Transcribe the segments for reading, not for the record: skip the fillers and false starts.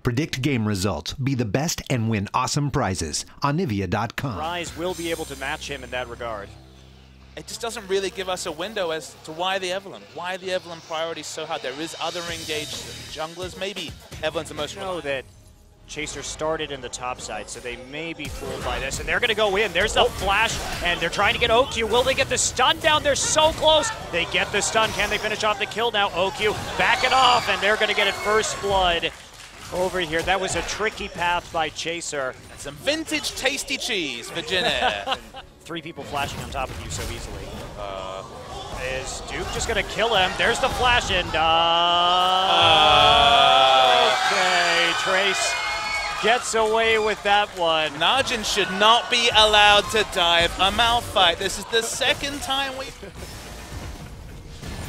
Predict game results, be the best, and win awesome prizes on Nivea.com. Rise will be able to match him in that regard. It just doesn't really give us a window as to why the Evelyn. Why the Evelyn priority is so hard. There is other engaged junglers. Maybe Evelyn's the most. You know that Chaser started in the top side, so they may be fooled by this, and they're going to go in. There's the flash, and they're trying to get OQ. Will they get the stun down? They're so close. They get the stun. Can they finish off the kill now? OQ back it off, and they're going to get it first blood over here. That was a tricky path by Chaser. And some vintage tasty cheese for Jin Air. 3 people flashing on top of you so easily. Is Duke just going to kill him? There's the flash, and okay, Trace gets away with that one. NaJin should not be allowed to dive a Malphite. This is the second time we...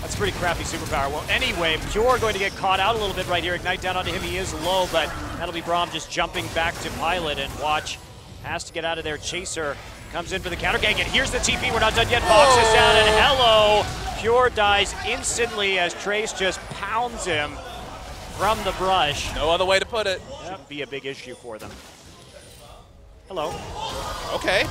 That's pretty crappy superpower. Well, anyway, Pure going to get caught out a little bit right here. Ignite down onto him. He is low, but that'll be Braum just jumping back to Pilot, and Watch has to get out of there. Chaser comes in for the counter gank, and here's the TP. We're not done yet. Fox is down, and hello! Pure dies instantly as Trace just pounds him from the brush. No other way to put it. Shouldn't be a big issue for them. Hello. Okay.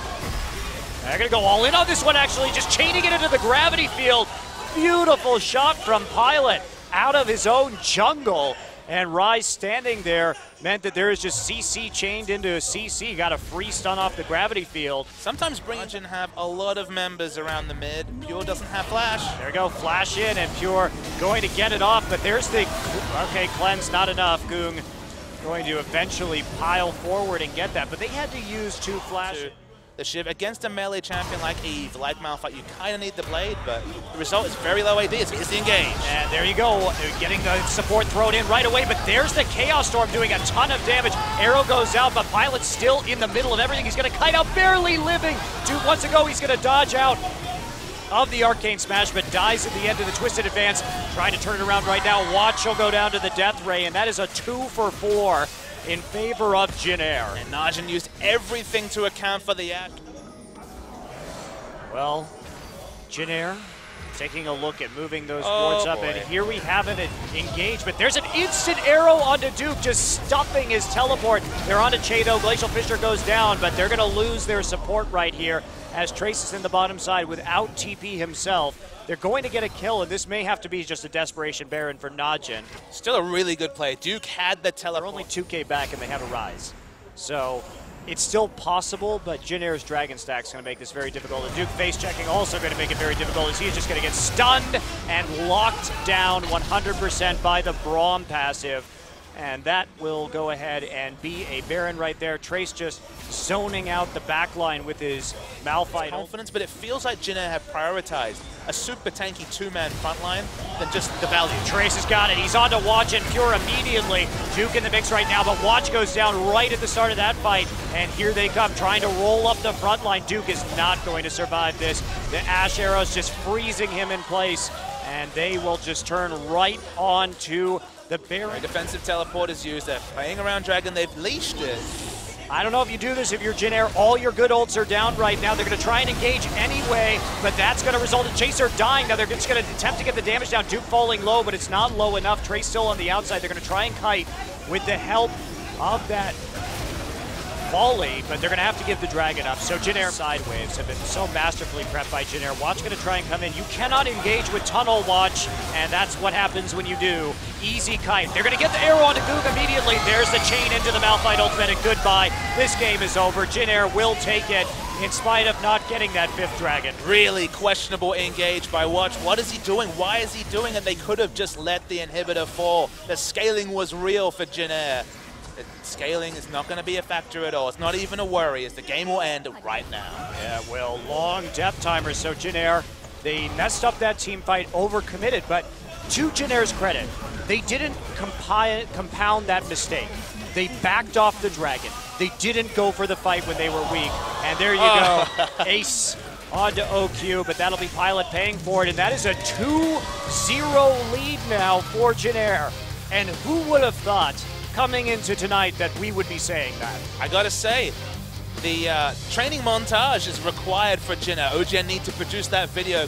They're going to go all in on this one, actually, just chaining it into the gravity field. Beautiful shot from Pilot out of his own jungle. And Rise standing there meant that there is just CC chained into CC. Got a free stun off the gravity field. Sometimes NaJin have a lot of members around the mid. Pure doesn't have flash. There we go, flash in, and Pure going to get it off, but there's the, okay, cleanse, not enough. Goong going to eventually pile forward and get that, but they had to use 2 flashes. The Shiv against a melee champion like Eve, like Malphite, you kind of need the blade, but the result is very low AD. It's the engage. And there you go, getting the support thrown in right away, but there's the Chaos Storm doing a ton of damage. Arrow goes out, but Pilot's still in the middle of everything. He's going to kite out, barely living. 2 once ago, he's going to dodge out of the Arcane Smash, but dies at the end of the Twisted Advance. Trying to turn it around right now. Watch will go down to the Death Ray, and that is a 2 for 4. In favor of Jin Air. And NaJin used everything to account for the act. Well, Jin Air taking a look at moving those boards up, and here we have it engaged, but there's an instant arrow onto Duke, just stuffing his teleport. They're onto Chado. Glacial Fisher goes down, but they're going to lose their support right here as Trace is in the bottom side without TP himself. They're going to get a kill, and this may have to be just a desperation Baron for NaJin. Still a really good play. Duke had the teleport. They're only 2K back, and they have a Rise. So it's still possible, but Jin Air's Dragon Stack is going to make this very difficult. And Duke face checking also going to make it very difficult, as he is just going to get stunned and locked down 100% by the Braum passive. And that will go ahead and be a Baron right there. Trace just zoning out the backline with his Malphite confidence, but it feels like Jin Air have prioritized a super tanky 2-man frontline than just the value. Trace has got it. He's on to Watch and Pure immediately. Duke in the mix right now, but Watch goes down right at the start of that fight. And here they come, trying to roll up the front line. Duke is not going to survive this. The Ash Arrow's just freezing him in place, and they will just turn right on to the Baron. Defensive teleport is used. They're playing around Dragon. They've leashed it. I don't know if you do this if you're Jin Air. All your good ults are down right now. They're going to try and engage anyway, but that's going to result in Chaser dying. Now they're just going to attempt to get the damage down. Duke falling low, but it's not low enough. Trace still on the outside. They're going to try and kite with the help of that volley, but they're going to have to give the Dragon up. So Jin Air side waves have been so masterfully prepped by Jin Air. Watch going to try and come in. You cannot engage with Tunnel, Watch, and that's what happens when you do. Easy kite. They're going to get the arrow onto Goog immediately. There's the chain into the Malphite ultimate, and goodbye. This game is over. Jin Air will take it in spite of not getting that 5th Dragon. Really questionable engage by Watch. What is he doing? Why is he doing it? They could have just let the inhibitor fall. The scaling was real for Jin Air. The scaling is not going to be a factor at all. It's not even a worry, as the game will end right now. Yeah, well, long death timers. So Jin Air, they messed up that team fight, overcommitted, but to Jin Air's credit, they didn't compound that mistake. They backed off the Dragon. They didn't go for the fight when they were weak. And there you go, Ace onto OQ, but that'll be Pilot paying for it, and that is a 2-0 lead now for Jin Air. And who would have thought coming into tonight that we would be saying that? I gotta say, the training montage is required for Jin Air. OGN need to produce that video,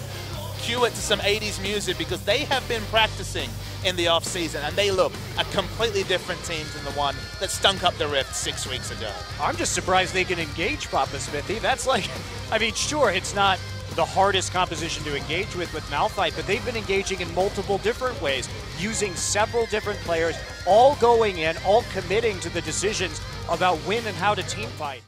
cue it to some 80s music, because they have been practicing in the off-season, and they look a completely different team than the one that stunk up the Rift 6 weeks ago. I'm just surprised they can engage Papa Smithy. That's like, I mean, sure, it's not the hardest composition to engage with Malphite, but they've been engaging in multiple different ways, using several different players, all going in, all committing to the decisions about when and how to team fight.